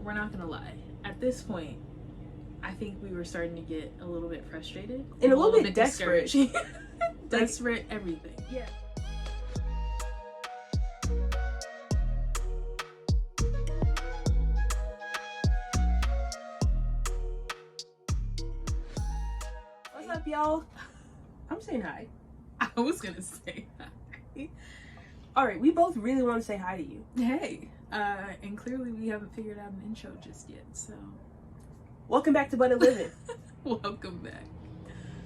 we're not gonna lie. At this point, I think we were starting to get a little bit frustrated and a little bit desperate. Desperate, everything. Yeah. What's up, y'all? I'm saying hi. I was gonna say hi. All right, we both really want to say hi to you. Hey, and clearly we haven't figured out an intro just yet, so welcome back to But a Living. Welcome back.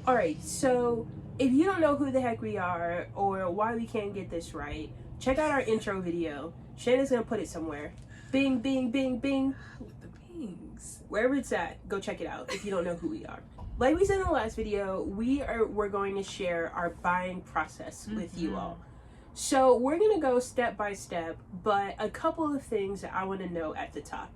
All right, so if you don't know who the heck we are or why we can't get this right, check out our intro video. Shannon's gonna put it somewhere. Bing, bing, bing, bing. With the pings. Wherever it's at, go check it out if you don't know who we are. Like we said in the last video, we're going to share our buying process with you all. So we're gonna go step by step, but a couple of things that I want to know at the top.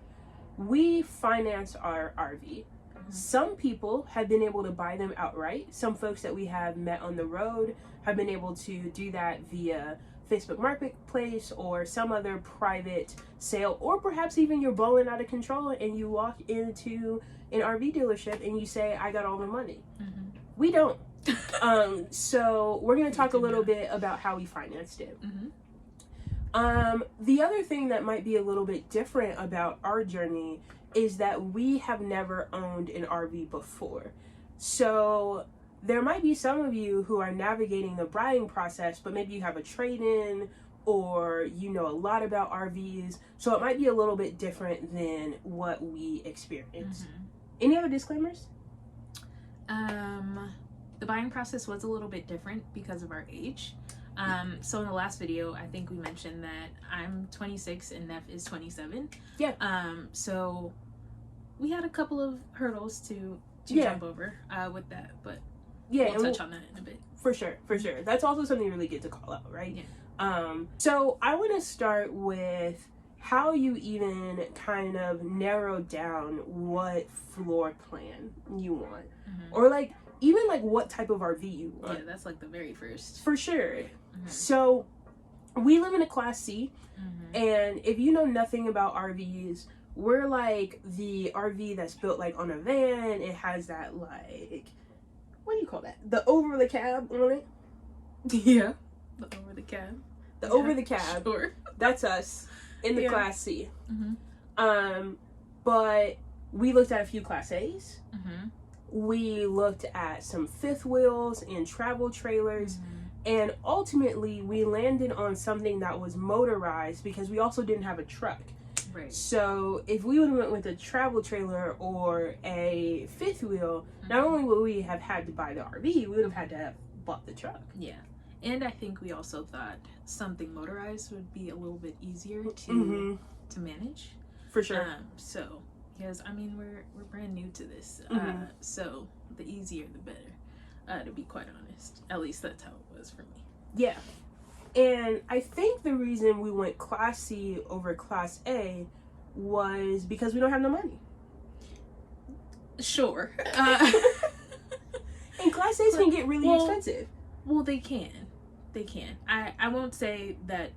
We finance our RV. Some people have been able to buy them outright. Some folks that we have met on the road have been able to do that via Facebook Marketplace or some other private sale, or perhaps even you're blowing out of control and you walk into an RV dealership and you say, I got all the money. We don't. So we're going to talk a little bit about how we financed it. The other thing that might be a little bit different about our journey is that we have never owned an RV before. So there might be some of you who are navigating the buying process, but maybe you have a trade-in or you know a lot about RVs. So it might be a little bit different than what we experienced. Any other disclaimers? The buying process was a little bit different because of our age. So in the last video, I think we mentioned that I'm 26 and Neff is 27. Yeah. So we had a couple of hurdles to jump over with that, but yeah, we'll touch on that in a bit. For sure. That's also something really good to call out, right? Yeah. So I want to start with how you even kind of narrow down what floor plan you want, or like even like what type of RV you want. Yeah, that's like the very first. For sure. So we live in a Class C, and if you know nothing about RVs, we're like the RV that's built like on a van. It has that like, what do you call that? The over the cab on it. Yeah. The over the cab. The over the cab. Sure. That's us in the Class C. But we looked at a few Class A's. We looked at some fifth wheels and travel trailers. And ultimately, we landed on something that was motorized because we also didn't have a truck. Right. So if we would have went with a travel trailer or a fifth wheel, not only would we have had to buy the RV, we would have had to have bought the truck. Yeah. And I think we also thought something motorized would be a little bit easier to manage. For sure. So, because I mean we're brand new to this, so the easier the better. To be quite honest, at least that's how it was for me. Yeah. And I think the reason we went Class C over Class A was because we don't have no money. Sure. And Class A's can get really expensive. Well, they can. I won't say that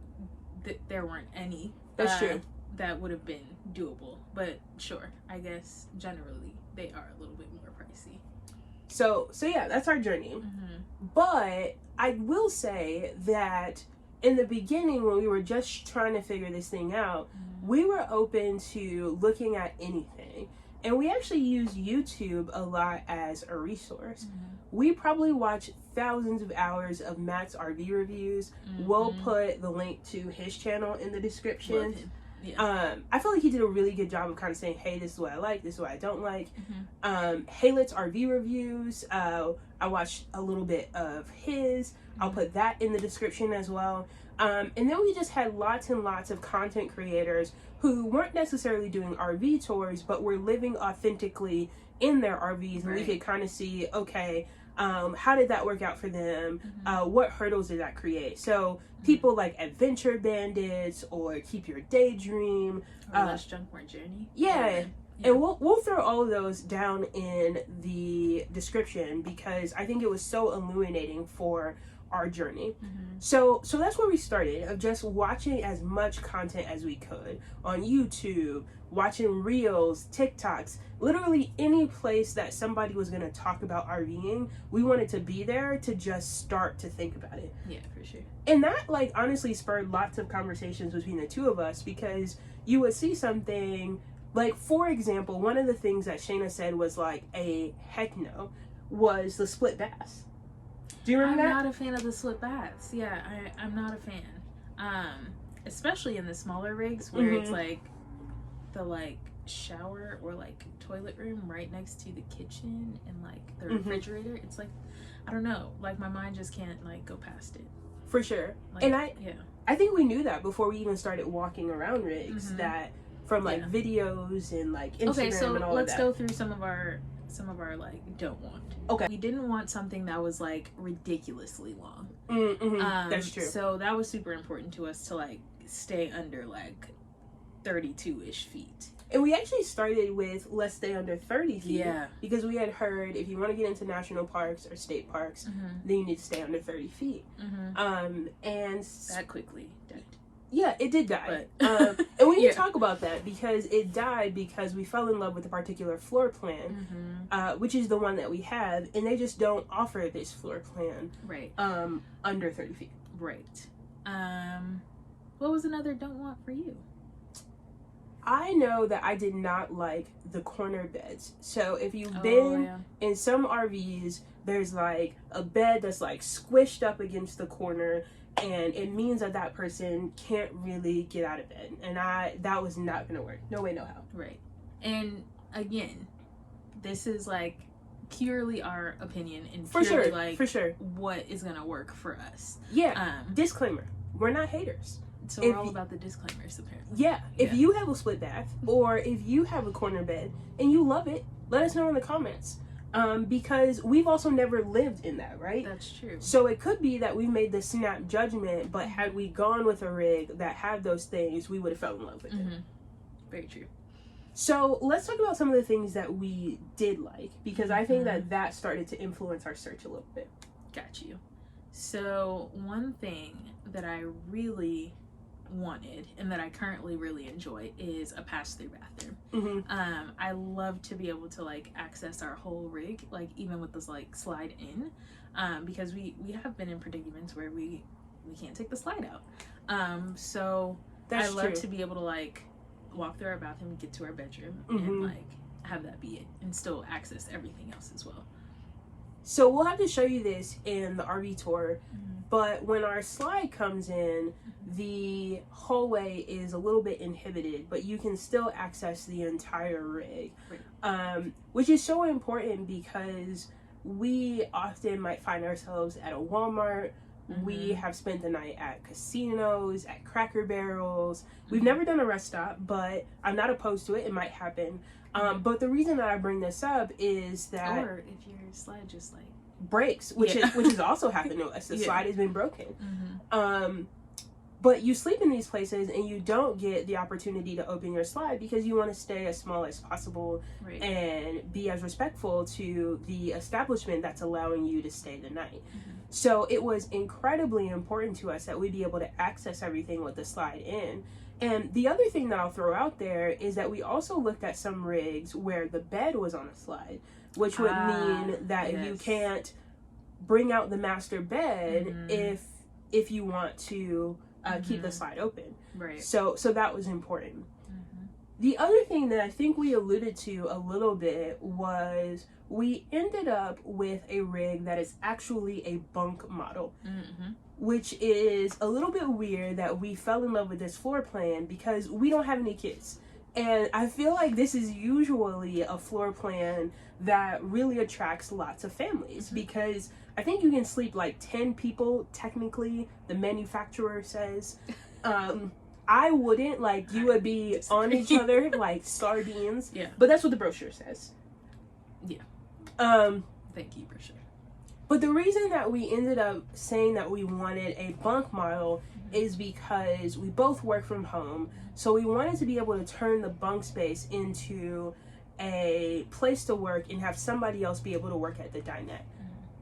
there weren't any. That's true. That would have been doable, but sure, I guess generally they are a little bit more pricey. So yeah, that's our journey. But I will say that in the beginning, when we were just trying to figure this thing out, we were open to looking at anything. And we actually use YouTube a lot as a resource. We probably watch thousands of hours of Matt's RV reviews. We'll put the link to his channel in the description. Yeah. I feel like he did a really good job of kind of saying, hey, this is what I like, this is what I don't like. Haylet's RV reviews, I watched a little bit of his. I'll put that in the description as well. And then we just had lots and lots of content creators who weren't necessarily doing RV tours, but were living authentically in their RVs. And we could kind of see, okay, how did that work out for them? What hurdles did that create? So people like Adventure Bandits or Keep Your Daydream. Or Less Junk, More Journey. Yeah. And we'll throw all of those down in the description because I think it was so illuminating for our journey. So that's where we started, of just watching as much content as we could on YouTube, watching reels, TikToks, literally any place that somebody was going to talk about RVing. We wanted to be there to just start to think about it. Yeah, for sure. And that, like, honestly spurred lots of conversations between the two of us, because you would see something, like, for example, one of the things that Shayna said was like a heck no was the split bass. Do you remember that? I'm not a fan of the split baths. Yeah, I'm not a fan. Especially in the smaller rigs where it's like the like shower or like toilet room right next to the kitchen and like the refrigerator. It's like, I don't know, like my mind just can't like go past it. For sure. Like, and I think we knew that before we even started walking around rigs, that from like videos and like Instagram and all of that. Let's go through some of our like don't want. Okay. We didn't want something that was like ridiculously long. That's true. So that was super important to us to like stay under like 32-ish feet. And we actually started with let's stay under 30 feet. Yeah. Because we had heard if you want to get into national parks or state parks, then you need to stay under 30 feet. And that quickly died. Yeah, it did die. And we need to talk about that, because it died because we fell in love with a particular floor plan, which is the one that we have, and they just don't offer this floor plan under 30 feet. Right. What was another don't want for you? I know that I did not like the corner beds. So if you've been in some RVs, there's like a bed that's like squished up against the corner, and it means that person can't really get out of bed, and that was not gonna work. No way, no how. Right. And again, this is like purely our opinion and purely like what is gonna work for us. Disclaimer, we're not haters. So we're all about the disclaimers, apparently. If you have a split bath, or if you have a corner bed and you love it, let us know in the comments. Because we've also never lived in that, right? That's true. So it could be that we made the snap judgment, but had we gone with a rig that had those things, we would have fell in love with it. Very true. So let's talk about some of the things that we did like, because I think that started to influence our search a little bit. Got you. So one thing that I really wanted and that I currently really enjoy is a pass-through bathroom. I love to be able to like access our whole rig, like even with this like slide in, because we have been in predicaments where we can't take the slide out. So I love to be able to like walk through our bathroom, get to our bedroom, and like have that be it, and still access everything else as well. So we'll have to show you this in the RV tour, but when our slide comes in, the hallway is a little bit inhibited, but you can still access the entire rig, which is so important because we often might find ourselves at a Walmart. We have spent the night at casinos, at Cracker Barrels. We've never done a rest stop, but I'm not opposed to it. It might happen. But the reason that I bring this up is that, or if your slide just like breaks, which has also happened to us. The slide has been broken. But you sleep in these places and you don't get the opportunity to open your slide because you want to stay as small as possible and be as respectful to the establishment that's allowing you to stay the night. So it was incredibly important to us that we be able to access everything with the slide in. And the other thing that I'll throw out there is that we also looked at some rigs where the bed was on a slide, which would mean that you can't bring out the master bed if you want to keep the slide open. So that was important. The other thing that I think we alluded to a little bit was we ended up with a rig that is actually a bunk model, which is a little bit weird that we fell in love with this floor plan because we don't have any kids. And I feel like this is usually a floor plan that really attracts lots of families because I think you can sleep like 10 people, technically, the manufacturer says. I wouldn't, like, you would be on each other like sardines. But that's what the brochure says. Thank you, brochure. But the reason that we ended up saying that we wanted a bunk model is because we both work from home. So we wanted to be able to turn the bunk space into a place to work and have somebody else be able to work at the dinette.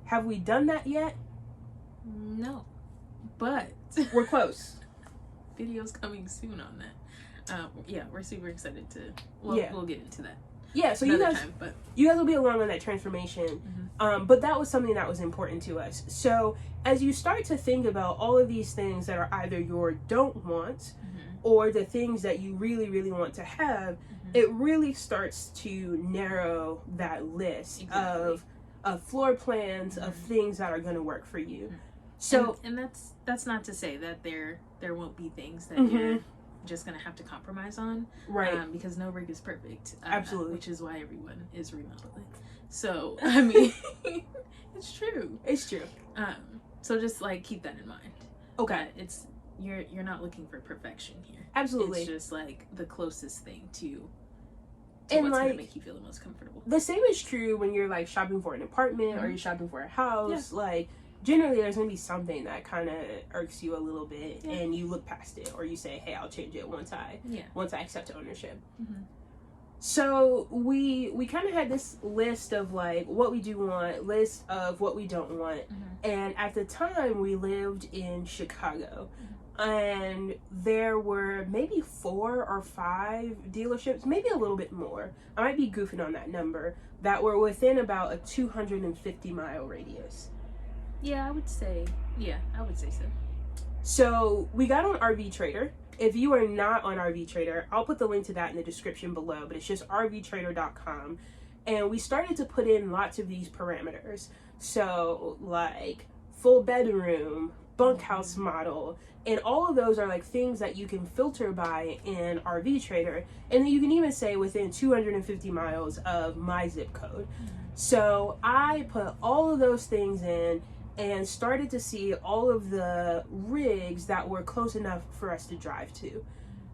Have we done that yet? No, but we're close. Videos coming soon on that. Yeah, we're super excited to. We'll get into that. Yeah, so you guys will be along on that transformation. But that was something that was important to us. So as you start to think about all of these things that are either your don't wants or the things that you really, really want to have, it really starts to narrow that list of floor plans, of things that are going to work for you. So and that's not to say that there won't be things that you're just gonna have to compromise on, right? Because no rig is perfect, absolutely, which is why everyone is remodeling. So I mean, it's true. It's true. So just like keep that in mind. Okay, it's you're not looking for perfection here. Absolutely, it's just like the closest thing to and what's like, gonna make you feel the most comfortable. The same is true when you're like shopping for an apartment or you're shopping for a house. Like generally there's gonna be something that kind of irks you a little bit and you look past it, or you say, hey, I'll change it once I accept ownership. So we kind of had this list of like what we do want, list of what we don't want, and at the time we lived in Chicago, and there were maybe 4 or 5 dealerships, maybe a little bit more, I might be goofing on that number, that were within about a 250-mile radius. Yeah, I would say so. So we got on RVTrader. If you are not on RVTrader, I'll put the link to that in the description below, but it's just RVTrader.com. And we started to put in lots of these parameters. So like full bedroom, bunkhouse model, and all of those are like things that you can filter by in RVTrader. And then you can even say within 250 miles of my zip code. So I put all of those things in and started to see all of the rigs that were close enough for us to drive to.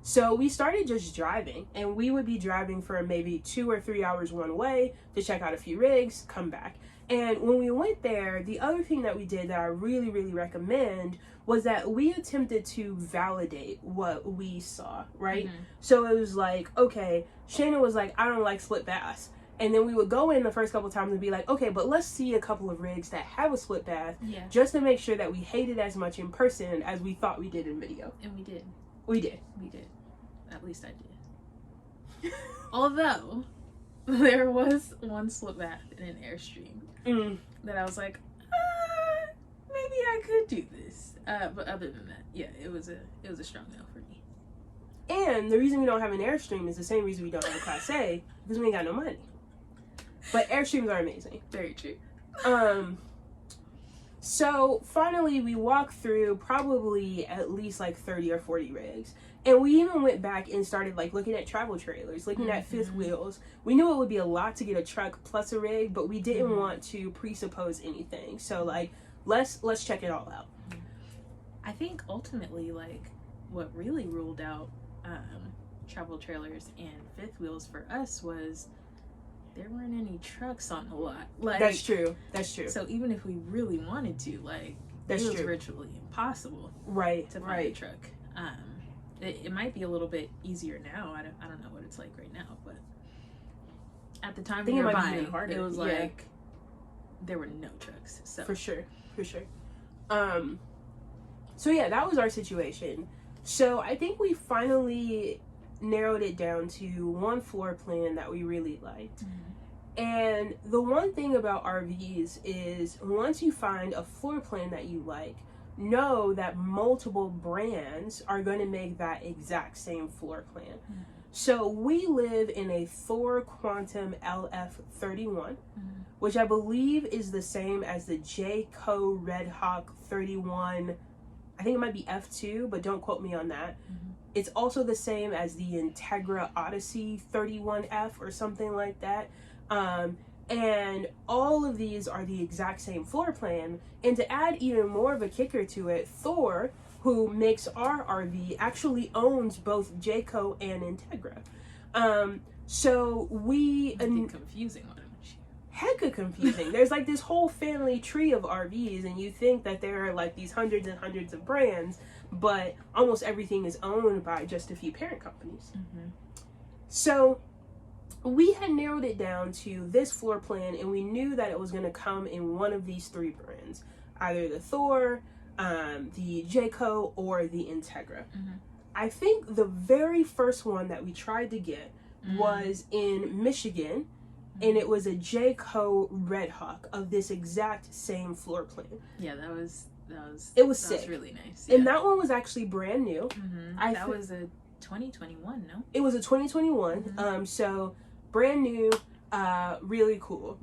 So we started just driving, and we would be driving for maybe 2 or 3 hours one way to check out a few rigs, come back. And when we went there, the other thing that we did that I really, really recommend was that we attempted to validate what we saw, right? So it was like, okay, Shannon was like, I don't like split baths. And then we would go in the first couple times and be like, okay, but let's see a couple of rigs that have a split bath, just to make sure that we hate it as much in person as we thought we did in video. And we did. We did. We did. At least I did. Although, there was one split bath in an Airstream that I was like, maybe I could do this. But other than that, yeah, it was a strong no for me. And the reason we don't have an Airstream is the same reason we don't have a Class A, because we ain't got no money. But Airstreams are amazing. Very true. So finally we walked through probably at least like 30 or 40 rigs. And we even went back and started like looking at travel trailers, looking at fifth wheels. We knew it would be a lot to get a truck plus a rig, but we didn't want to presuppose anything. So like, let's check it all out. I think ultimately, like, what really ruled out travel trailers and fifth wheels for us was there weren't any trucks on the lot. Like, that's true. So even if we really wanted to, like, it was virtually impossible, to find a truck. It might be a little bit easier now. I don't know what it's like right now, but at the time we were buying, it was like there were no trucks. So for sure. So yeah, that was our situation. So I think we finally narrowed it down to one floor plan that we really liked. And the one thing about RVs is once you find a floor plan that you like, know that multiple brands are going to make that exact same floor plan. So we live in a Thor Quantum LF31, which I believe is the same as the Jayco Red Hawk 31. I think it might be F2, but don't quote me on that. It's also the same as the Integra Odyssey 31F or something like that. And all of these are the exact same floor plan. And to add even more of a kicker to it, Thor, who makes our RV, actually owns both Jayco and Integra. So we... confusing, why don't you? Hecka confusing. There's like this whole family tree of RVs, and you think that there are like these hundreds and hundreds of brands, but almost everything is owned by just a few parent companies. So we had narrowed it down to this floor plan, and we knew that it was going to come in one of these 3 brands. either the Thor, the Jayco, or the Integra. I think the very first one that we tried to get was in Michigan, and it was a Jayco Red Hawk of this exact same floor plan. Yeah, that was sick. Was really nice. Yeah. And that one was actually brand new. That was a 2021, no? It was a 2021. So brand new, really cool.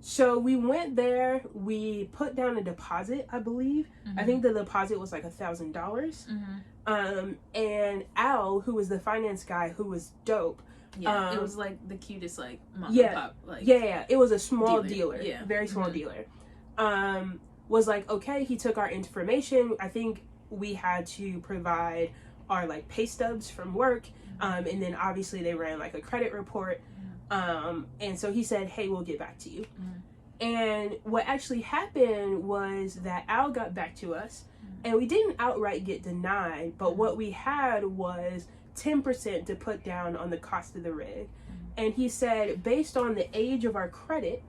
So we went there, we put down a deposit, I believe. I think the deposit was like $1,000. And Al, who was the finance guy, who was dope. Yeah, it was like the cutest, like, mom and pop. Like, yeah. It was a small dealer. Yeah. Very small dealer. Was like, okay, he took our information. I think we had to provide our, like, pay stubs from work. And then obviously they ran, like, a credit report. And so he said, hey, we'll get back to you. And what actually happened was that Al got back to us, and we didn't outright get denied, but what we had was 10% to put down on the cost of the rig. And he said, based on the age of our credit,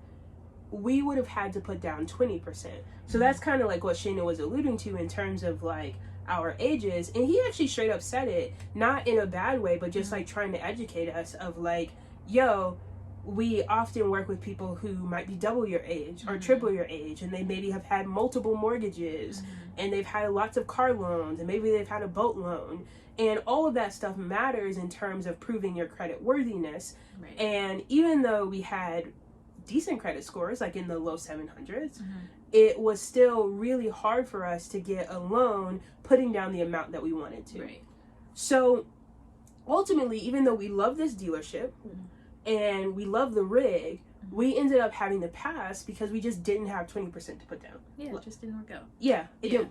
we would have had to put down 20%. So that's kind of like what Shayna was alluding to in terms of, like, our ages. And he actually straight up said it, not in a bad way, but just like trying to educate us of, like, yo, we often work with people who might be double your age or triple your age, and they maybe have had multiple mortgages, and they've had lots of car loans, and maybe they've had a boat loan, and all of that stuff matters in terms of proving your credit worthiness. And even though we had decent credit scores, like in the low 700s, it was still really hard for us to get a loan putting down the amount that we wanted to. So ultimately, even though we love this dealership and we love the rig, we ended up having to pass because we just didn't have 20% to put down. Yeah, it just didn't work out. Yeah, it didn't.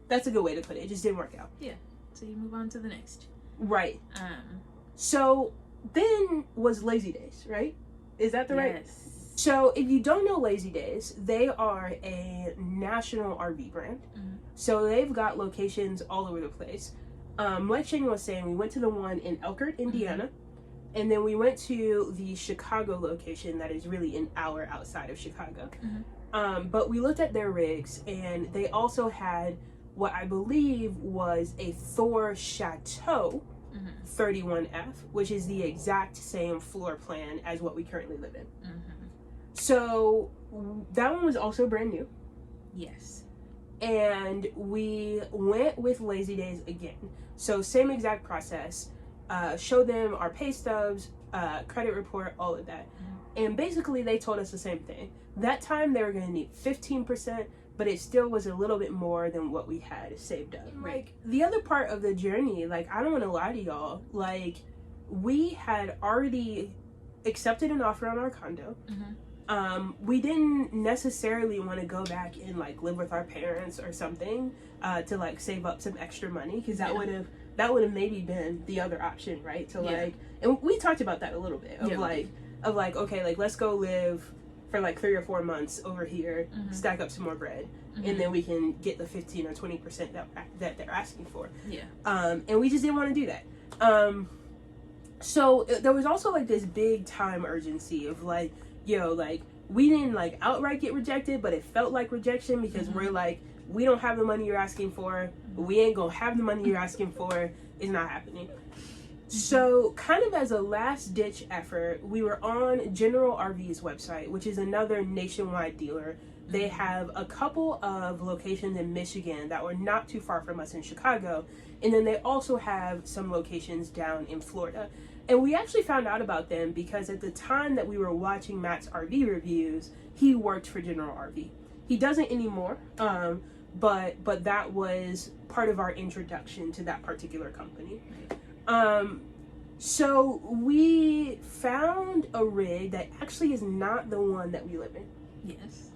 That's a good way to put it. It just didn't work out. Yeah. So you move on to the next. Right. So then was LazyDays, right? Is that the right? So if you don't know LazyDays, they are a national RV brand. So they've got locations all over the place. Like Shane was saying, we went to the one in Elkhart, Indiana, and then we went to the Chicago location that is really an hour outside of Chicago. But we looked at their rigs, and they also had what I believe was a Thor Chateau 31F, which is the exact same floor plan as what we currently live in. So that one was also brand new. Yes. And we went with LazyDays again. So same exact process. Show them our pay stubs, credit report, all of that. And basically they told us the same thing. That time they were going to need 15%, but it still was a little bit more than what we had saved up. Like, the other part of the journey, like, I don't want to lie to y'all, like, we had already accepted an offer on our condo. We didn't necessarily want to go back and, like, live with our parents or something to, like, save up some extra money, because that would have maybe been the other option, right? To like, and we talked about that a little bit of like okay, like, let's go live for like 3 or 4 months over here, stack up some more bread, and then we can get the 15 or 20% that they're asking for. And we just didn't want to do that. So there was also like this big time urgency of like, yo, like, we didn't like outright get rejected, but it felt like rejection because we're like, we don't have the money you're asking for. We ain't gonna have the money you're asking for. It's not happening. So kind of as a last ditch effort, we were on General RV's website, which is another nationwide dealer. They have a couple of locations in Michigan that were not too far from us in Chicago. And then they also have some locations down in Florida. And we actually found out about them because at the time that we were watching Matt's RV reviews, he worked for General RV. He doesn't anymore, but that was part of our introduction to that particular company. So we found a rig that actually is not the one that we live in. Yes.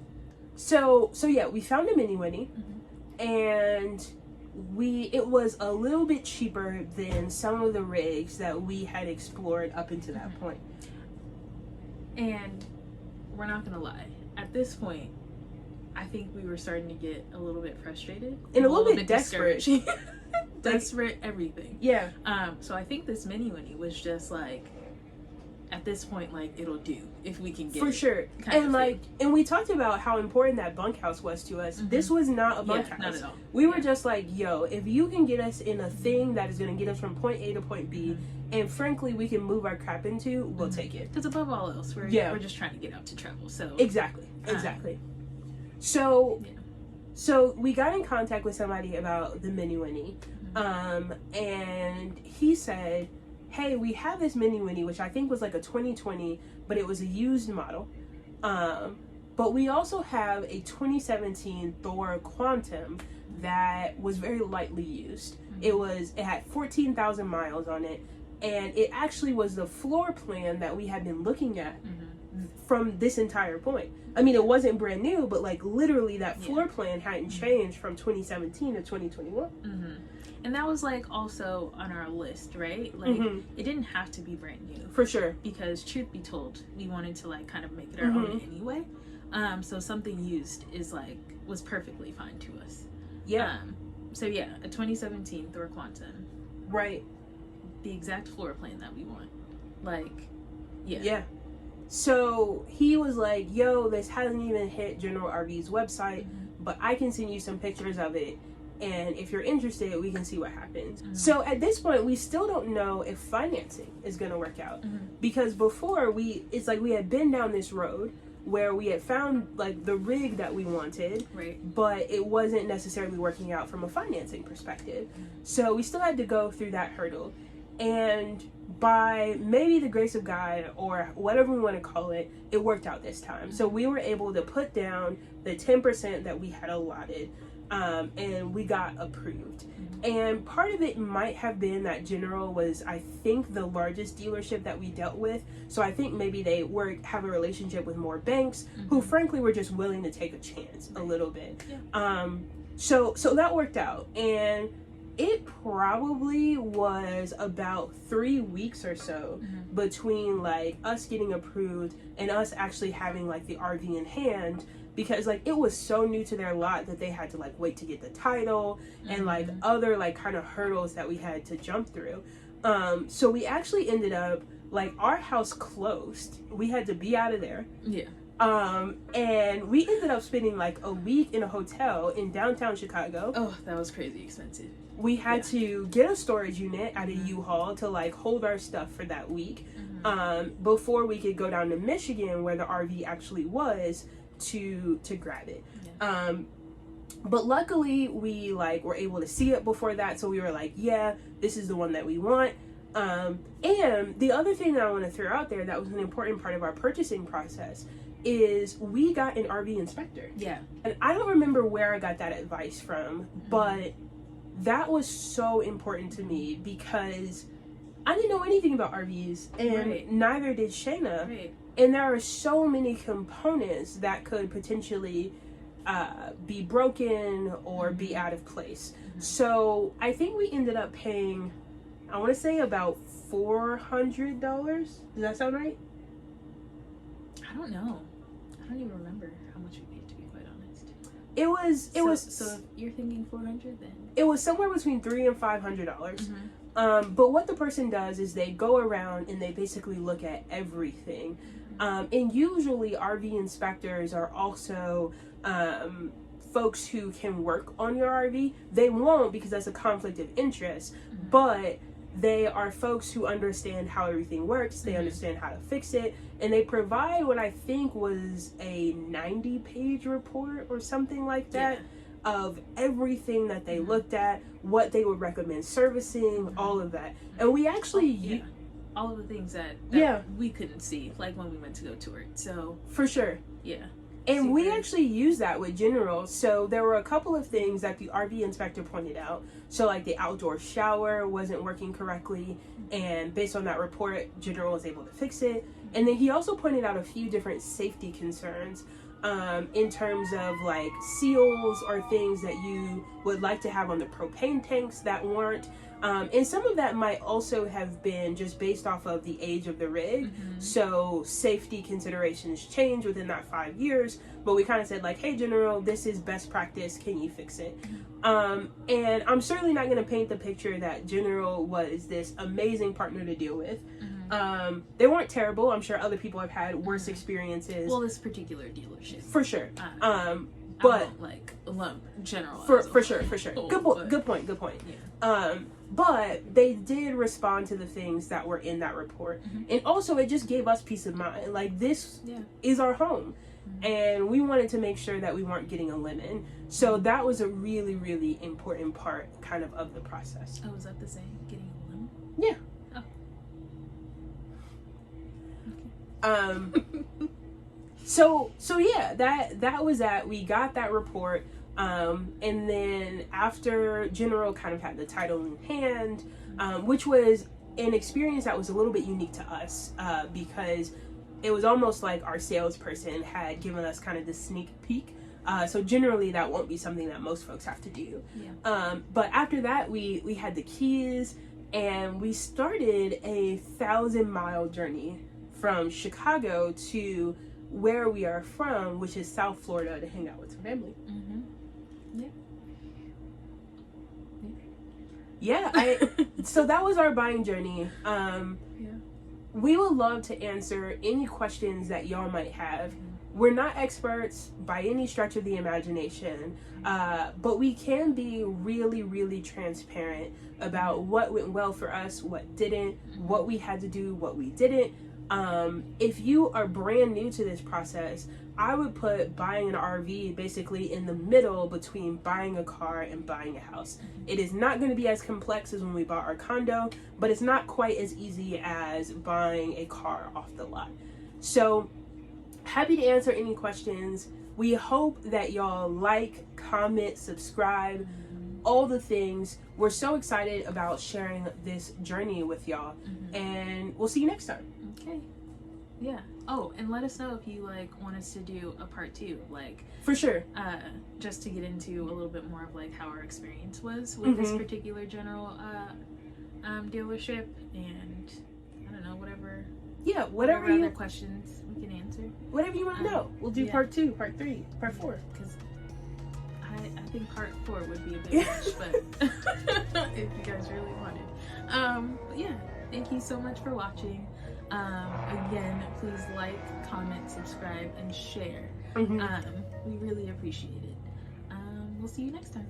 So yeah, we found a Mini Winnie, and it was a little bit cheaper than some of the rigs that we had explored up until that point. And we're not gonna lie, at this point, I think we were starting to get a little bit frustrated and a little bit desperate. Desperate everything. Yeah. So I think this Mini Winnie was just like, at this point, like, it'll do if we can get for it, sure. And like, and we talked about how important that bunkhouse was to us. This was not a bunkhouse. Not at all. We were just like, yo, if you can get us in a thing that is going to get us from point A to point B, and frankly we can move our crap into, we'll take it. Because above all else, we're just trying to get out to travel. So exactly. So so we got in contact with somebody about the Mini Winnie, and he said, hey, we have this Mini Winnie, which I think was like a 2020, but it was a used model. But we also have a 2017 Thor Quantum that was very lightly used. It had 14,000 miles on it, and it actually was the floor plan that we had been looking at from this entire point. I mean, it wasn't brand new, but like literally that floor plan hadn't changed from 2017 to 2021. And that was like also on our list, right? Like it didn't have to be brand new. For sure. Because truth be told, we wanted to like kind of make it our own anyway. So something used was perfectly fine to us. Yeah. So yeah, a 2017 Thor Quantum. Right. The exact floor plan that we want. Like, yeah. So he was like, yo, this hasn't even hit General RV's website, but I can send you some pictures of it. And if you're interested, we can see what happens. So at this point, we still don't know if financing is going to work out. Because before, it's like we had been down this road where we had found like the rig that we wanted, but it wasn't necessarily working out from a financing perspective. So we still had to go through that hurdle. And by maybe the grace of God or whatever we want to call it, it worked out this time. So we were able to put down the 10% that we had allotted, and we got approved. And part of it might have been that General was, I think, the largest dealership that we dealt with. So I think maybe they have a relationship with more banks who frankly were just willing to take a chance a little bit. So that worked out. And it probably was about 3 weeks or so between like us getting approved and us actually having like the RV in hand, because like it was so new to their lot that they had to like wait to get the title and like other like kind of hurdles that we had to jump through. So we actually ended up like our house closed. We had to be out of there. And we ended up spending like a week in a hotel in downtown Chicago. Oh, that was crazy expensive. We had to get a storage unit at a U-Haul to like hold our stuff for that week, before we could go down to Michigan where the RV actually was to grab it. But luckily we like were able to see it before that, so we were like, yeah, this is the one that we want. And the other thing that I want to throw out there that was an important part of our purchasing process is we got an RV inspector. And I don't remember where I got that advice from, but that was so important to me because I didn't know anything about RVs, and neither did Shayna. And there are so many components that could potentially be broken or be out of place. So I think we ended up paying, I want to say about $400. Does that sound right? I don't know. I don't even remember how much we paid, to be quite honest. It was so if you're thinking 400, then it was somewhere between $300 and $500. But what the person does is they go around and they basically look at everything. And usually RV inspectors are also folks who can work on your RV. They won't because that's a conflict of interest, but they are folks who understand how everything works. They understand how to fix it, and they provide what I think was a 90-page report or something like that of everything that they looked at, what they would recommend servicing, all of that. And we actually all of the things that we couldn't see, like when we went to go tour it. So for sure. And we actually used that with General. So there were a couple of things that the RV inspector pointed out. So like the outdoor shower wasn't working correctly, and based on that report, General was able to fix it. And then he also pointed out a few different safety concerns in terms of like seals or things that you would like to have on the propane tanks that weren't. And some of that might also have been just based off of the age of the rig. So safety considerations change within that 5 years, but we kind of said like, hey General, this is best practice, can you fix it? And I'm certainly not going to paint the picture that General was this amazing partner to deal with. They weren't terrible. I'm sure other people have had worse experiences. Well, this particular dealership. For sure. But I won't, like, lump general. For sure. Whole, Good point. Yeah. But they did respond to the things that were in that report. And also it just gave us peace of mind. Like, this is our home. And we wanted to make sure that we weren't getting a lemon. So that was a really, really important part kind of the process. Oh, was that the same? Getting a lemon? Yeah. Oh. Okay. So yeah, that was that. We got that report. And then after General kind of had the title in hand, which was an experience that was a little bit unique to us, because it was almost like our salesperson had given us kind of this sneak peek. So generally that won't be something that most folks have to do. Yeah. But after that, we had the keys, and we started a 1,000-mile journey from Chicago to where we are from, which is South Florida, to hang out with some family. Yeah. So that was our buying journey. We would love to answer any questions that y'all might have. We're not experts by any stretch of the imagination, but we can be really, really transparent about what went well for us, what didn't, what we had to do, what we didn't. If you are brand new to this process, I would put buying an RV basically in the middle between buying a car and buying a house. It is not going to be as complex as when we bought our condo, but it's not quite as easy as buying a car off the lot. So happy to answer any questions. We hope that y'all like, comment, subscribe, all the things. We're so excited about sharing this journey with y'all, and we'll see you next time. Okay. Yeah. Oh, and let us know if you like want us to do a part 2, like, for sure. Just to get into a little bit more of like how our experience was with this particular General dealership, and I don't know, whatever. Yeah, whatever other questions we can answer. Whatever you want to know. We'll do part 2, part 3, part 4. Because I think part 4 would be a bit much, but if you guys really wanted. But yeah, thank you so much for watching. Again, please like, comment, subscribe, and share. We really appreciate it. We'll see you next time.